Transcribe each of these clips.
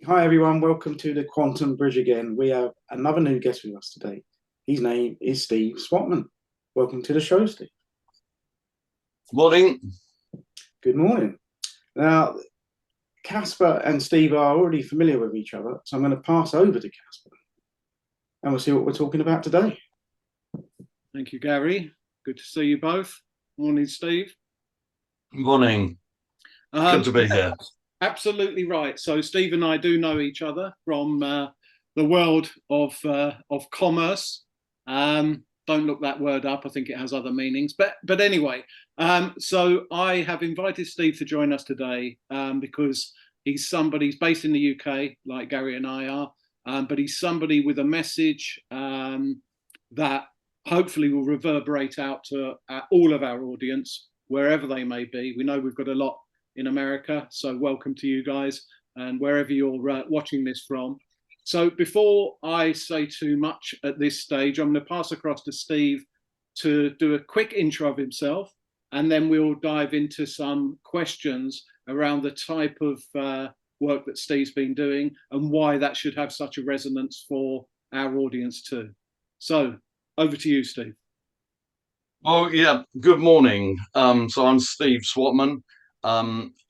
Hi everyone, welcome to the Quantum Bridge again. We have another new guest with us today. His name is Steve Swatman. Welcome to the show, Steve. Morning. Good morning. Now, Casper and Steve are already familiar with each other, so I'm going to pass over to Casper and we'll see what we're talking about today. Thank you, Gary. Good to see you both. Morning, Steve. Morning. Good to be here. Absolutely right. So Steve and I do know each other from the world of commerce. Don't look that word up. I think it has other meanings. But anyway, so I have invited Steve to join us today because he's based in the UK, like Gary and I are, but he's somebody with a message that hopefully will reverberate out to all of our audience, wherever they may be. We know we've got a lot in America, so welcome to you guys, and wherever you're watching this from. So before I say too much at this stage, I'm going to pass across to Steve to do a quick intro of himself, and then we'll dive into some questions around the type of work that Steve's been doing and why that should have such a resonance for our audience too. So over to you, Steve. Oh, yeah. Good morning. So I'm Steve Swatman.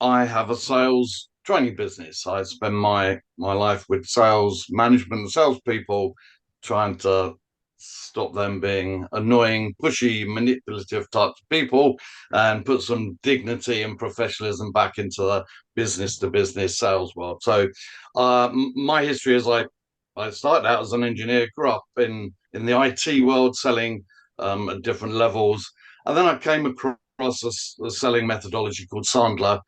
I have a sales training business. I spend my life with sales management and salespeople, trying to stop them being annoying, pushy, manipulative types of people and put some dignity and professionalism back into the business-to-business sales world. So my history is I started out as an engineer, grew up in the IT world, selling at different levels. And then I came across a selling methodology called Sandler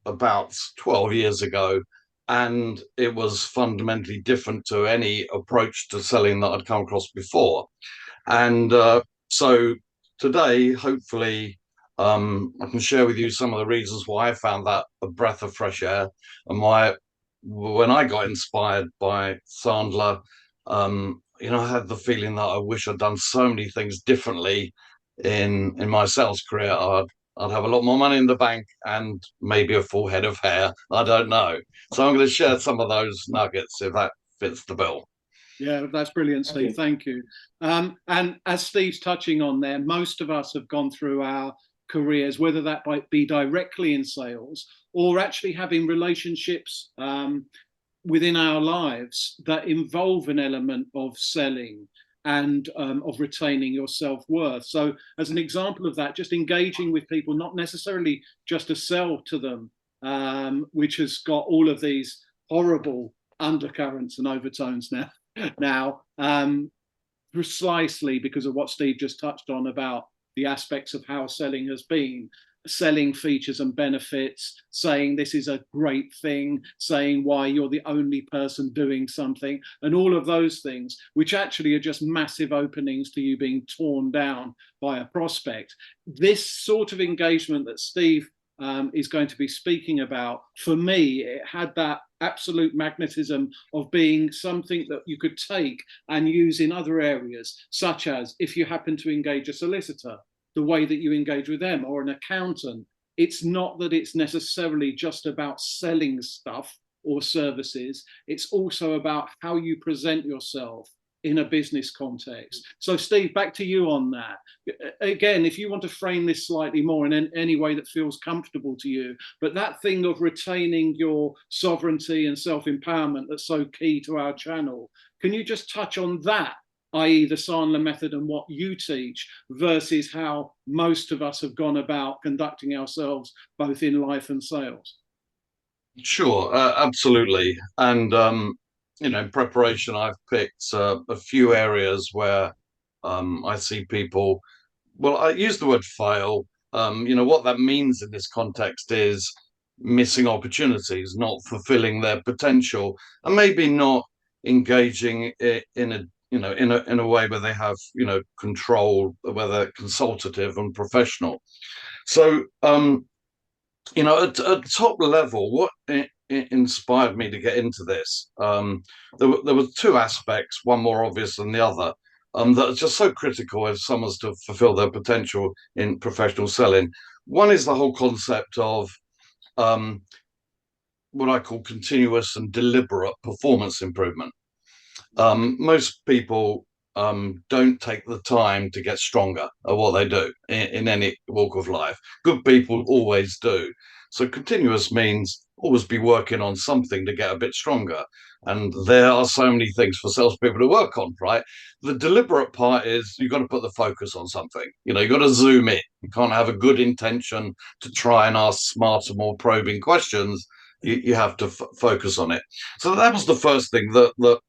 about 12 years ago. And it was fundamentally different to any approach to selling that I'd come across before. And so today, hopefully, I can share with you some of the reasons why I found that a breath of fresh air, and why, when I got inspired by Sandler, I had the feeling that I wish I'd done so many things differently in my sales career. I'd have a lot more money in the bank and maybe a full head of hair. I don't know. So I'm going to share some of those nuggets if that fits the bill. Yeah, that's brilliant, Steve. Thank you. And as Steve's touching on there, most of us have gone through our careers, whether that might be directly in sales or actually having relationships within our lives that involve an element of selling and of retaining your self-worth. So as an example of that, just engaging with people, not necessarily just to sell to them, which has got all of these horrible undercurrents and overtones now, precisely because of what Steve just touched on about the aspects of how selling has been. Selling features and benefits, saying this is a great thing, saying why you're the only person doing something, and all of those things, which actually are just massive openings to you being torn down by a prospect. This sort of engagement that Steve is going to be speaking about, for me, it had that absolute magnetism of being something that you could take and use in other areas, such as if you happen to engage a solicitor, the way that you engage with them, or an accountant. It's not that it's necessarily just about selling stuff or services. It's also about how you present yourself in a business context. So Steve, back to you on that. Again, if you want to frame this slightly more in any way that feels comfortable to you, but that thing of retaining your sovereignty and self-empowerment that's so key to our channel, can you just touch on that, i.e. the Sandler method and what you teach versus how most of us have gone about conducting ourselves both in life and sales? Sure, absolutely. And, in preparation, I've picked a few areas where I see people, well, I use the word fail. What that means in this context is missing opportunities, not fulfilling their potential, and maybe not engaging in a way where they have control, where they're consultative and professional. So at top level, what inspired me to get into this, there were two aspects, one more obvious than the other, that are just so critical if someone's to fulfill their potential in professional selling. One is the whole concept of what I call continuous and deliberate performance improvement. Most people don't take the time to get stronger at what they do in any walk of life. Good people always do. So continuous means always be working on something to get a bit stronger. And there are so many things for salespeople to work on, right? The deliberate part is you've got to put the focus on something. You've got to zoom in. You can't have a good intention to try and ask smarter, more probing questions. You have to focus on it. So that was the first thing that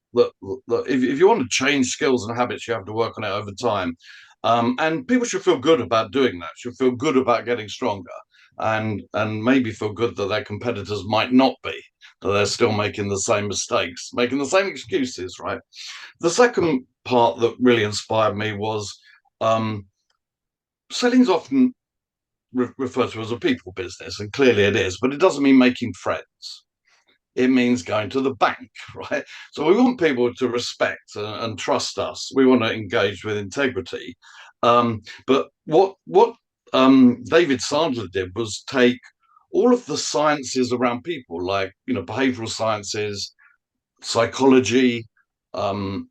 if you want to change skills and habits, you have to work on it over time. And people should feel good about doing that, should feel good about getting stronger, and maybe feel good that their competitors might not be, that they're still making the same mistakes, making the same excuses, right? The second part that really inspired me was selling's often referred to as a people business, and clearly it is, but it doesn't mean making friends. It means going to the bank, right? So we want people to respect and trust us. We want to engage with integrity. But what David Sandler did was take all of the sciences around people, like behavioral sciences, psychology, um,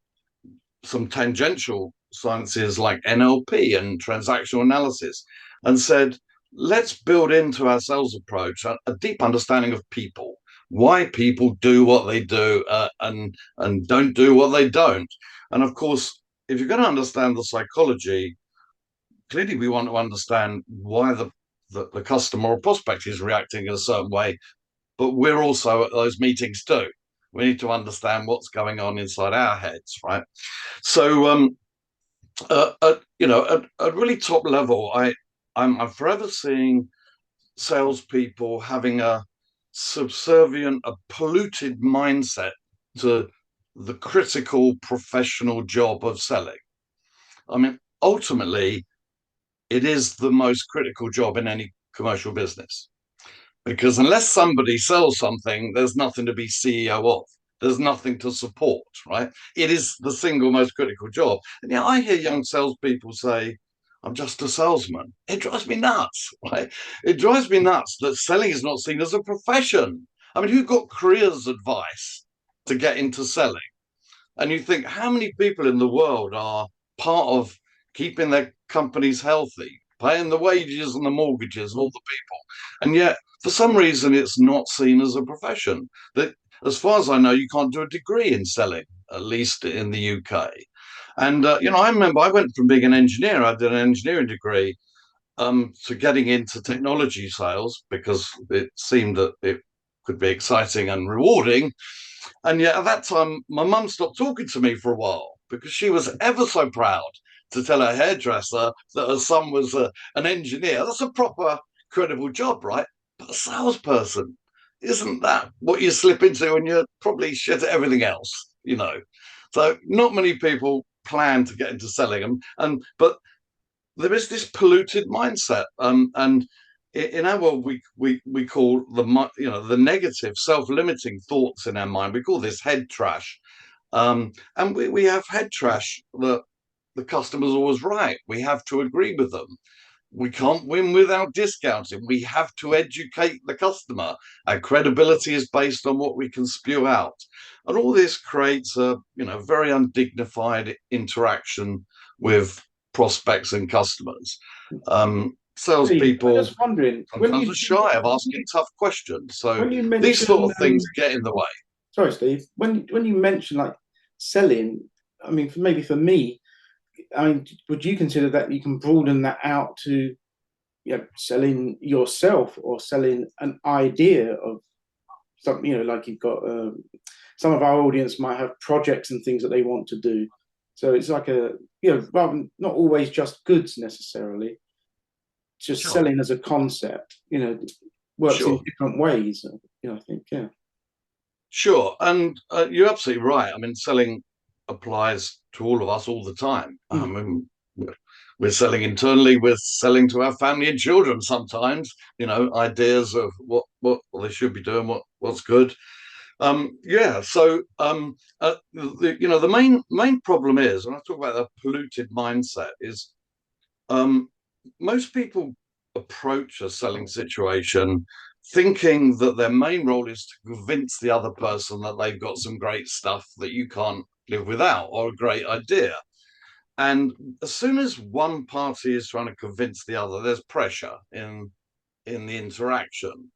some tangential sciences like NLP and transactional analysis, and said, let's build into our sales approach a deep understanding of people, why people do what they do, and don't do what they don't. And of course, if you're going to understand the psychology, clearly we want to understand why the customer or prospect is reacting in a certain way. But we're also at those meetings too. We need to understand what's going on inside our heads, right? So at really top level, I'm forever seeing salespeople having a subservient, a polluted mindset to the critical professional job of selling. I mean, ultimately, it is the most critical job in any commercial business, because unless somebody sells something, there's nothing to be CEO of. There's nothing to support, right? It is the single most critical job. And yeah, I hear young salespeople say, I'm just a salesman. It drives me nuts, right? It drives me nuts that selling is not seen as a profession. I mean, who got careers advice to get into selling? And you think, how many people in the world are part of keeping their companies healthy, paying the wages and the mortgages and all the people? And yet, for some reason, it's not seen as a profession. That, as far as I know, you can't do a degree in selling, at least in the UK. And I remember I went from being an engineer. I did an engineering degree to getting into technology sales because it seemed that it could be exciting and rewarding. And yet at that time, my mum stopped talking to me for a while because she was ever so proud to tell her hairdresser that her son was an engineer. That's a proper, credible job, right? But a salesperson, isn't that what you slip into when you're probably shit at everything else, So not many people plan to get into selling, but there is this polluted mindset, and in our world we call the negative self-limiting thoughts in our mind, we call this head trash, and we have head trash that the customer's always right, we have to agree with them, we can't win without discounting, we have to educate the customer, our credibility is based on what we can spew out, and all this creates a very undignified interaction with prospects and customers. Salespeople just wondering, sometimes are shy of asking tough questions. So these sort of things get in the way. Sorry, Steve. When you mention like selling, I mean, maybe for me, I mean, would you consider that you can broaden that out to, selling yourself or selling an idea of something? Like you've got some of our audience might have projects and things that they want to do. So it's like rather not always just goods necessarily. Just Sure. Selling as a concept, works Sure. in different ways. I think, yeah. Sure, and you're absolutely right. I mean, selling applies to all of us all the time. I mean, we're selling internally, we're selling to our family and children sometimes, ideas of what they should be doing, what's good. So the main problem is, when I talk about the polluted mindset, is most people approach a selling situation thinking that their main role is to convince the other person that they've got some great stuff that you can't live without, or a great idea. And as soon as one party is trying to convince the other, there's pressure in the interaction.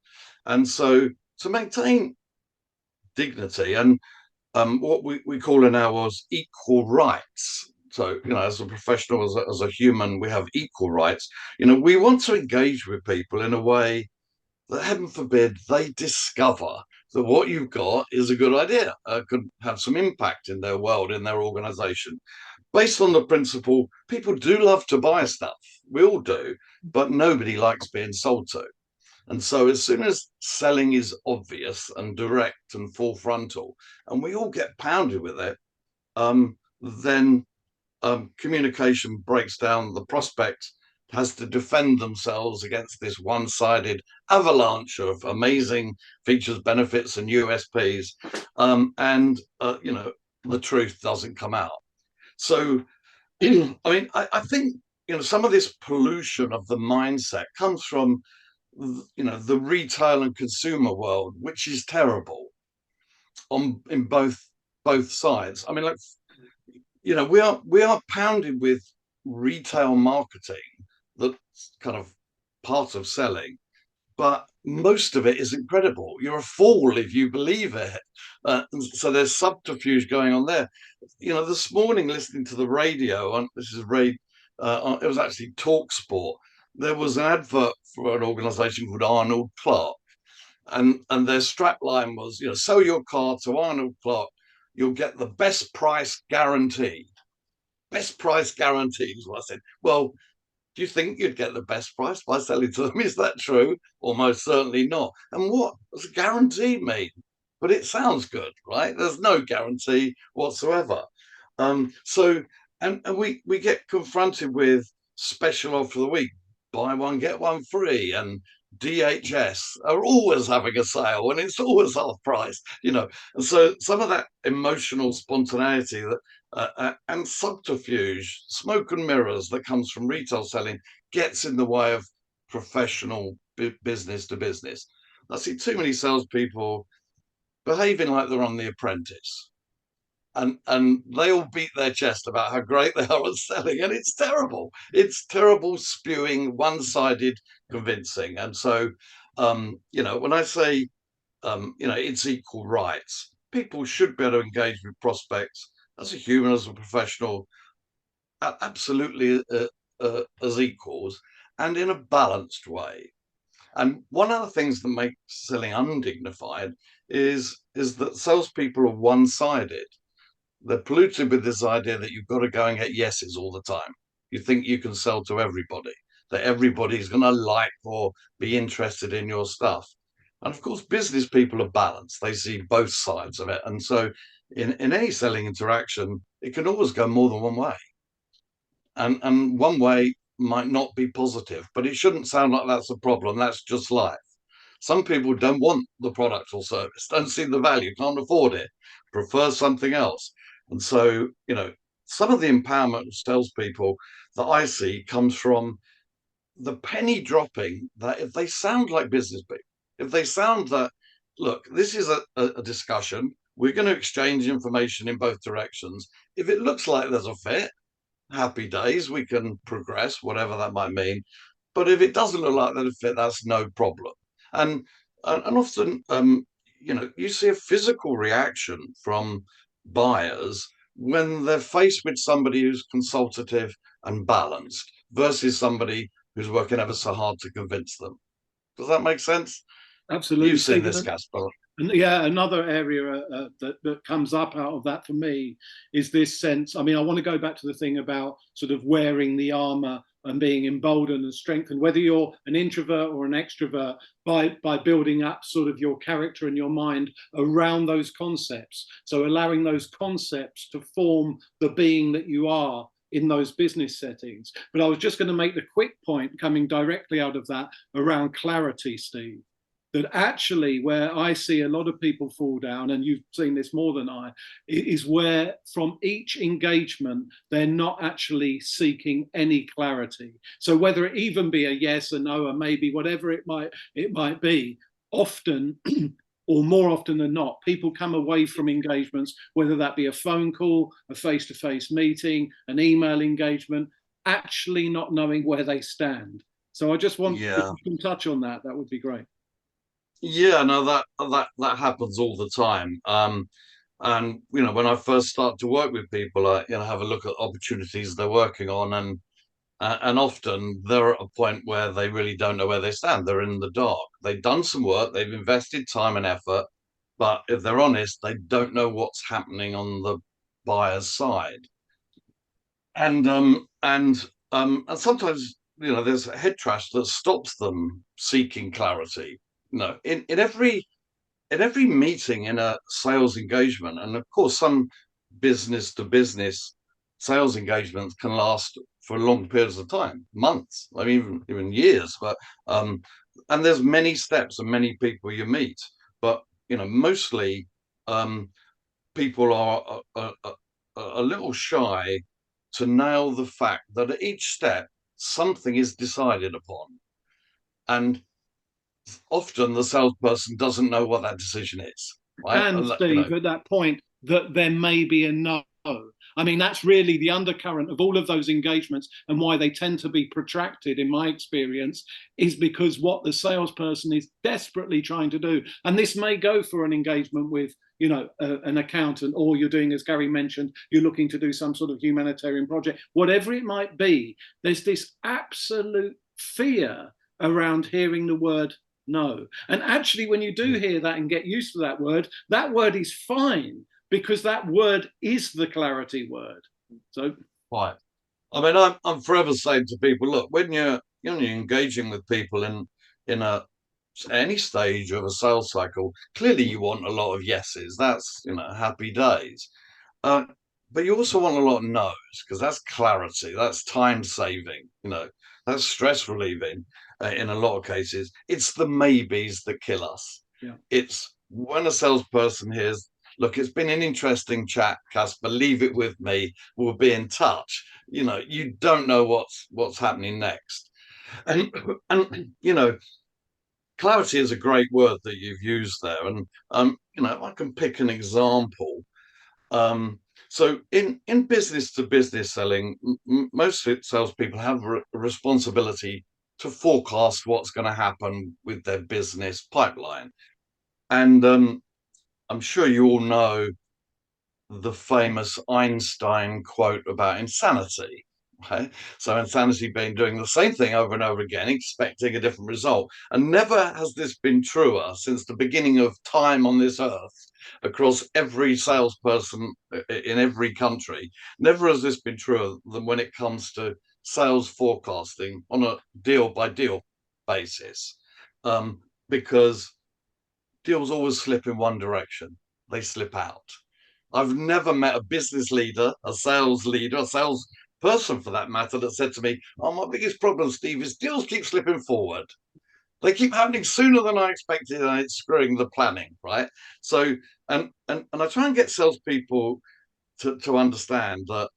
And so to maintain dignity and what we call in ours equal rights. So, as a professional, as a human, we have equal rights. We want to engage with people in a way that, heaven forbid, they discover that what you've got is a good idea, could have some impact in their world, in their organization, based on the principle people do love to buy stuff. We all do, but nobody likes being sold to. And so as soon as selling is obvious and direct and full frontal, and we all get pounded with it, then communication breaks down. The prospect has to defend themselves against this one-sided avalanche of amazing features, benefits, and USPs, and the truth doesn't come out. So, I think some of this pollution of the mindset comes from the retail and consumer world, which is terrible in both sides. We are pounded with retail marketing that's kind of part of selling, but most of it is incredible. You're a fool if you believe it. So there's subterfuge going on there. This morning, listening to the radio, it was actually Talk Sport. There was an advert for an organization called Arnold Clark, and their strap line was, sell your car to Arnold Clark, you'll get the best price guaranteed. Best price guaranteed is what I said. Well, do you think you'd get the best price by selling to them? Is that true? Almost certainly not. And what does guaranteed mean? But it sounds good, right? There's no guarantee whatsoever. So we get confronted with special offer of the week, buy one get one free, and DHS are always having a sale and it's always half price, and so some of that emotional spontaneity that and subterfuge, smoke and mirrors that comes from retail selling gets in the way of professional business to business. I see too many salespeople behaving like they're on The Apprentice, and they all beat their chest about how great they are at selling, and it's terrible. It's terrible, spewing, one-sided convincing. And so, when I say, it's equal rights, people should be able to engage with prospects as a human, as a professional, absolutely as equals, and in a balanced way. And one of the things that makes selling undignified is that salespeople are one-sided. They're polluted with this idea that you've got to go and get yeses all the time. You think you can sell to everybody, that everybody's going to like or be interested in your stuff. And of course, business people are balanced. They see both sides of it. And so in any selling interaction, it can always go more than one way. And one way might not be positive, but it shouldn't sound like that's a problem. That's just life. Some people don't want the product or service, don't see the value, can't afford it, prefer something else. And so, some of the empowerment of salespeople that I see comes from the penny dropping that if they sound like business people, if they sound that, look, this is a discussion, we're going to exchange information in both directions. If it looks like there's a fit, happy days, we can progress, whatever that might mean. But if it doesn't look like there's a fit, that's no problem. And often, you see a physical reaction from buyers when they're faced with somebody who's consultative and balanced versus somebody who's working ever so hard to convince them. Does that make sense? Absolutely. You've seen this, Casper. And yeah, another area that comes up out of that for me is this sense. I want to go back to the thing about sort of wearing the armor and being emboldened and strengthened, whether you're an introvert or an extrovert, by building up sort of your character and your mind around those concepts. So allowing those concepts to form the being that you are in those business settings. But I was just going to make the quick point coming directly out of that around clarity, Steve. That actually where I see a lot of people fall down, and you've seen this more than I, is where from each engagement, they're not actually seeking any clarity. So whether it even be a yes, a no, or maybe whatever it might be, often, or more often than not, people come away from engagements, whether that be a phone call, a face-to-face meeting, an email engagement, actually not knowing where they stand. So I just want, if Yeah. you can touch on that, that would be great. Yeah, no, that happens all the time. And when I first start to work with people, I have a look at opportunities they're working on, and often they're at a point where they really don't know where they stand. They're in the dark. They've done some work, they've invested time and effort, but if they're honest, they don't know what's happening on the buyer's side. And sometimes there's a head trash that stops them seeking clarity. In every meeting in a sales engagement, and of course some business to business sales engagements can last for long periods of time, months, I mean even years. But and there's many steps and many people you meet, but mostly um, people are a little shy to nail the fact that at each step something is decided upon, and often the salesperson doesn't know what that decision is, right? And Steve, at that point, that there may be a no. I mean, that's really the undercurrent of all of those engagements, and why they tend to be protracted, in my experience, is because what the salesperson is desperately trying to do, and this may go for an engagement with, an accountant, or you're doing, as Gary mentioned, you're looking to do some sort of humanitarian project, whatever it might be. There's this absolute fear around hearing the word no. And actually, when you do hear that and get used to that word is fine, because that word is the clarity word. So, Right. I mean, I'm forever saying to people, look, when you're engaging with people in any stage of a sales cycle, clearly you want a lot of yeses. That's happy days. Uh, but you also want a lot of no's, because that's clarity, that's time saving, that's stress relieving. In a lot of cases, it's the maybes that kill us. yeah. It's when a salesperson hears, look, it's been an interesting chat, Casper, leave it with me, we'll be in touch. You don't know what's happening next. And clarity is a great word that you've used there. And I can pick an example. So in business to business selling, most salespeople have a responsibility to forecast what's going to happen with their business pipeline. And I'm sure you all know the famous Einstein quote about insanity. Okay? So insanity being doing the same thing over and over again, expecting a different result. And never has this been truer since the beginning of time on this earth, across every salesperson in every country. Never has this been truer than when it comes to sales forecasting on a deal by deal basis. Because deals always slip in one direction, they slip out. I've never met a business leader, a sales leader, a sales person for that matter, that said to me, "Oh, my biggest problem, Steve, is deals keep slipping forward. They keep happening sooner than I expected, and it's screwing the planning." Right. So, and I try and get salespeople to understand that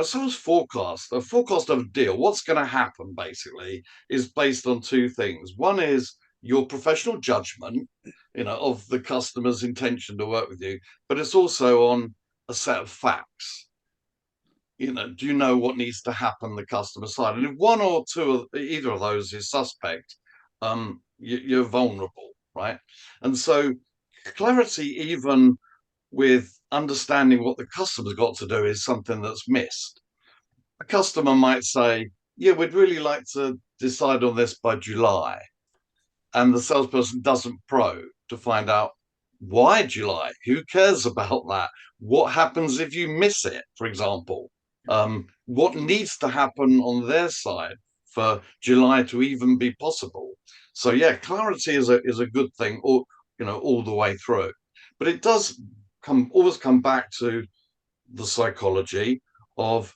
sales forecast, a forecast of a deal, what's going to happen basically is based on two things. One is your professional judgment, of the customer's intention to work with you, but it's also on a set of facts. Do you know what needs to happen the customer side? And if one or two, either of those is suspect, you're vulnerable, right? And so clarity, even with understanding what the customer's got to do, is something that's missed. A customer might say, "Yeah, we'd really like to decide on this by July." And the salesperson doesn't probe to find out why July, who cares about that? What happens if you miss it, for example? What needs to happen on their side for July to even be possible? So yeah, clarity is a good thing, all the way through. But it does always come back to the psychology of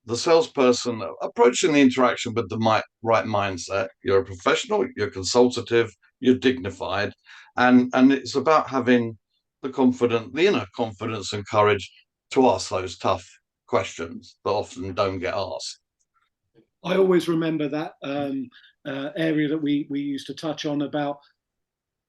the salesperson approaching the interaction with the right mindset. You're a professional, you're consultative, you're dignified, and it's about having the inner confidence and courage to ask those tough questions that often don't get asked. I always remember that area that we used to touch on about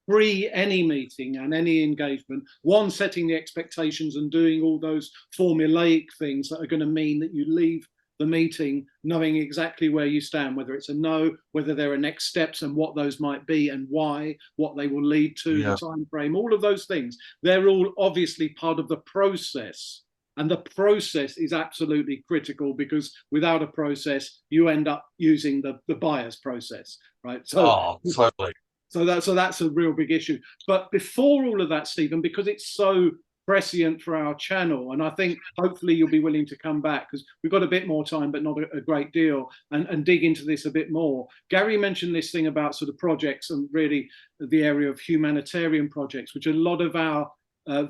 pre any meeting and any engagement. One, setting the expectations and doing all those formulaic things that are going to mean that you leave the meeting knowing exactly where you stand, whether it's a no, whether there are next steps and what those might be and why, what they will lead to, the time frame, all of those things. They're all obviously part of the process. And the process is absolutely critical, because without a process, you end up using the buyer's process, right? So, totally. So that's a real big issue. But before all of that, Stephen, because it's so prescient for our channel, and I think hopefully you'll be willing to come back, because we've got a bit more time, but not a great deal, and dig into this a bit more. Gary mentioned this thing about sort of projects, and really the area of humanitarian projects, which a lot of our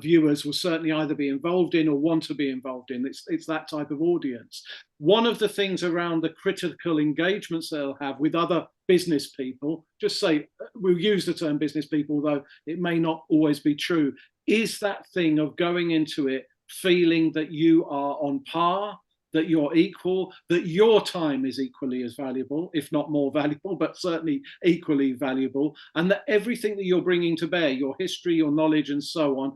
viewers will certainly either be involved in or want to be involved in. It's that type of audience. One of the things around the critical engagements they'll have with other business people, just say, we'll use the term business people, though it may not always be true, is that thing of going into it feeling that you are on par, that you're equal, that your time is equally as valuable, if not more valuable, but certainly equally valuable, and that everything that you're bringing to bear, your history, your knowledge, and so on,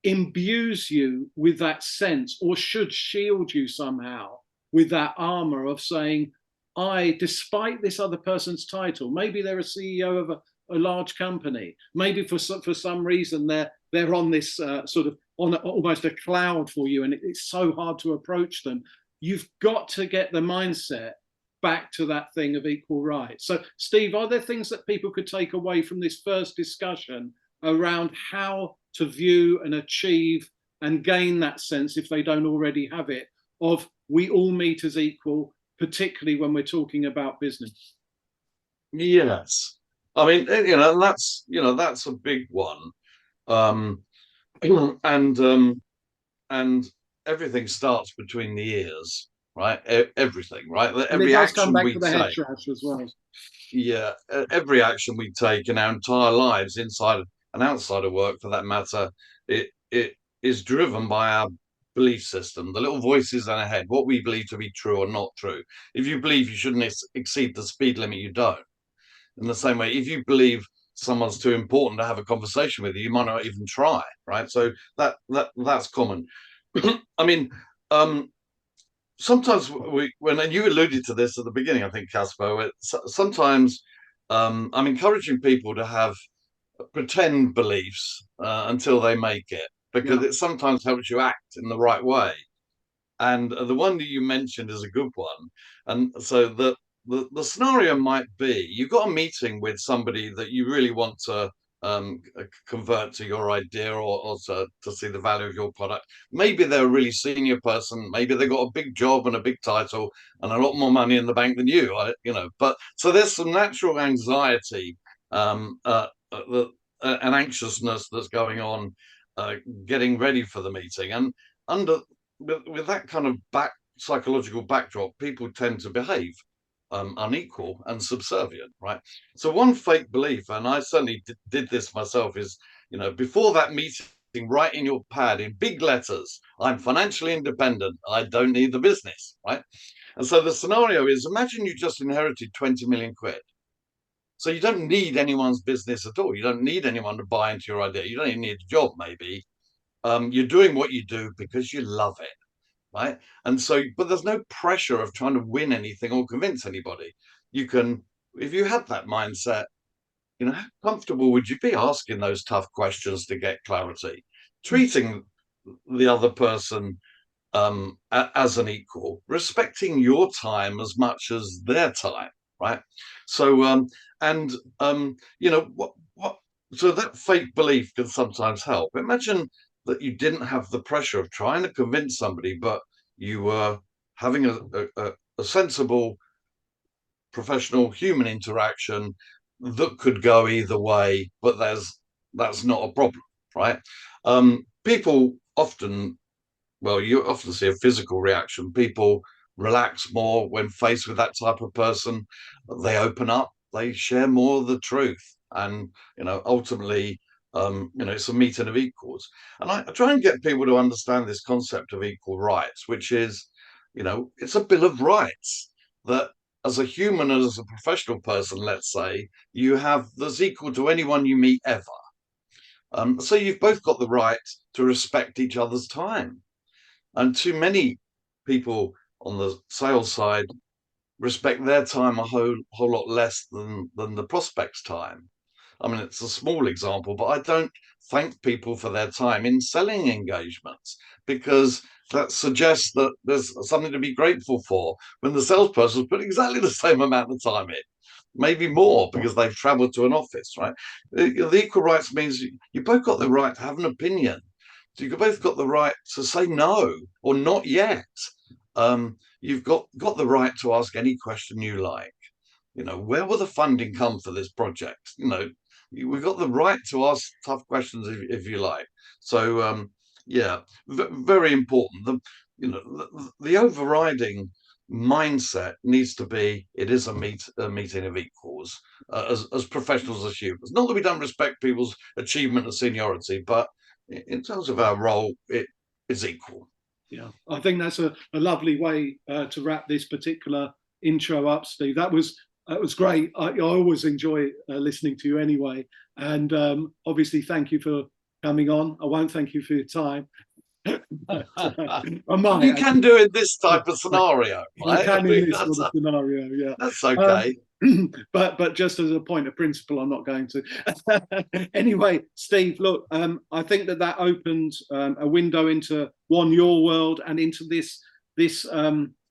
imbues you with that sense, or should shield you somehow with that armor of saying, I, despite this other person's title, maybe they're a CEO of a large company, maybe for some reason they're on this sort of on almost a cloud for you, and it's so hard to approach them. You've got to get the mindset back to that thing of equal rights. So, Steve, are there things that people could take away from this first discussion around how to view and achieve and gain that sense, if they don't already have it, of we all meet as equal, particularly when we're talking about business? Yes. I mean, that's a big one. And everything starts between the ears, right? Everything, right? And it Every does come action back we to the head take, trash as well. yeah, every action we take in our entire lives, inside and outside of work, for that matter, it is driven by our belief system, the little voices in our head, what we believe to be true or not true. If you believe you shouldn't exceed the speed limit, you don't. In the same way, if you believe someone's too important to have a conversation with you, you might not even try, right? So that's common. I mean, sometimes when you alluded to this at the beginning, I think, Casper, sometimes I'm encouraging people to have pretend beliefs until they make it, because it sometimes helps you act in the right way. And the one that you mentioned is a good one. And so the scenario might be, you've got a meeting with somebody that you really want to convert to your idea, or to see the value of your product. Maybe they're a really senior person. Maybe they've got a big job and a big title and a lot more money in the bank than you, But so there's some natural anxiety and anxiousness that's going on, getting ready for the meeting. And with that kind of psychological backdrop, people tend to behave unequal and subservient, right? So one fake belief, and I certainly did this myself, is, before that meeting, write in your pad in big letters, I'm financially independent, I don't need the business, right? And so the scenario is, imagine you just inherited 20 million quid. So you don't need anyone's business at all. You don't need anyone to buy into your idea. You don't even need a job, maybe. You're doing what you do because you love it, right? And so, but there's no pressure of trying to win anything or convince anybody. You can, if you had that mindset, how comfortable would you be asking those tough questions to get clarity, treating the other person as an equal, respecting your time as much as their time, right? So what so that fake belief can sometimes help. Imagine that you didn't have the pressure of trying to convince somebody, but you were having a sensible, professional human interaction that could go either way, but that's not a problem, right? People often, well, you often see a physical reaction. People relax more when faced with that type of person. They open up, they share more of the truth. And, ultimately, it's a meeting of equals. And I try and get people to understand this concept of equal rights, which is, it's a Bill of Rights that as a human and as a professional person, let's say, there's equal to anyone you meet ever. So you've both got the right to respect each other's time. And too many people on the sales side respect their time a whole lot less than the prospect's time. I mean, it's a small example, but I don't thank people for their time in selling engagements, because that suggests that there's something to be grateful for when the salesperson's put exactly the same amount of time in, maybe more, because they've traveled to an office, right? The equal rights means you both got the right to have an opinion. So you've both got the right to say no or not yet. You've got the right to ask any question you like. Where will the funding come for this project? We've got the right to ask tough questions if you like. So yeah, very important. The overriding mindset needs to be, it is a meeting of equals, as professionals, as humans. Not that we don't respect people's achievement and seniority, but in terms of our role, it is equal. Yeah, I think that's a lovely way to wrap this particular intro up, Steve. That was great. I always enjoy listening to you anyway. And obviously, thank you for coming on. I won't thank you for your time. I might. You can do in this type of scenario, right? I can in this sort of scenario, yeah. That's okay. But just as a point of principle, I'm not going to. Anyway, Steve, look, I think that opened a window into your world and into this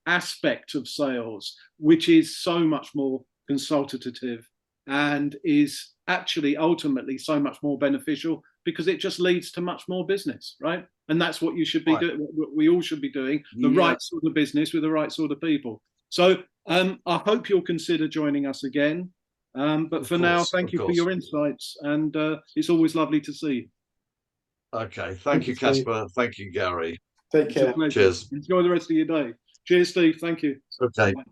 aspect of sales, which is so much more consultative and is actually ultimately so much more beneficial, because it just leads to much more business, right? And that's what you should be doing. What we all should be doing, the right sort of business with the right sort of people. So I hope you'll consider joining us again. But for now, thank you for your insights, and it's always lovely to see you. Okay, thank you, Casper. Thank you, Gary. Take care. Cheers. Enjoy the rest of your day. Cheers, Steve. Thank you. Okay. Bye.